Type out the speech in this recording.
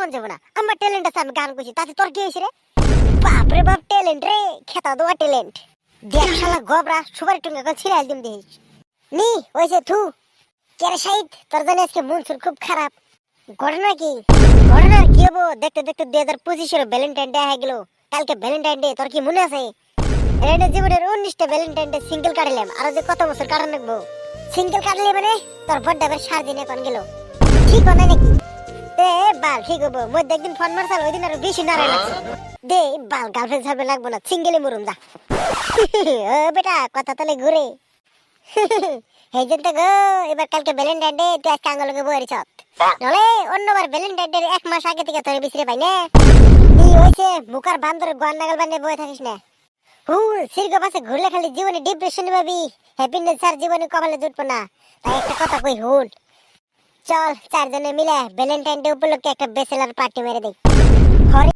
মন যাবে না। আমার ট্যালেন্ট আছে, আমি গান করছি, তাতে তোর কি হয়েছে রে? বাপরে বাপ, ট্যালেন্ট রে, খেতা দেওয়া ট্যালেন্ট। দেখ শালা গবরা, সুপার টুঙ্গা কল ছিঁড়ে একদম দেখিস নি হয়েছে থু। কেরে শাহিদ, তোর জানি আজকে মন সুর খুব খারাপ। ঘটনা কি? ঘটনা কি হবো, দেখতে দেখতে 2025 ভ্যালেন্টাইন ডে হয়ে গেল। কালকে ভ্যালেন্টাইন ডে, তোর কি মনে আছে? রেডের জীবনের 19টা ভ্যালেন্টাইন ডে সিঙ্গেল কাটলাম, আরো যে কত বছর কাটান লাগবো। সিঙ্গেল কাটলে মানে তোর বড় 7 দিনে কোন গেল, ঠিক হয় নাকি? এ বাল ঠিক হবো, মধ্যে একদিন ফোন মারছাল, ওই দিন আরো বেশি নাড়াই লাগছে। দে বাল, গার্লফ্রেন্ড ছাড়বে লাগবো না, সিঙ্গেলে মরুম যা। ও বেটা, কথা তলে ঘুরে। এই জন্য গো, এবার কালকে ভ্যালেন্টাইন ডে, তুই আজকে আঙ্গলকে বইয়ের ছত নলে অন্যবার ভ্যালেন্টাইন ডে 1 মাস আগে থেকে তোরে বিছরে পাই না। কি হয়েছে, মুখার বান্দরে গোয়ান নাগাল বানিয়ে বয়ে থাকিস না। সিরগ পাশে ঘুরলে খালি জীবনে ডিপ্রেশন পাবি, হ্যাপিনেস আর জীবনে কপালে জুটবো না। তাই একটা কথা কই হুন, চল 4 জনে মিলে ভ্যালেন্টাইন ডে উপলক্ষে একটা ব্যাচেলার পার্টি মেরে দেই।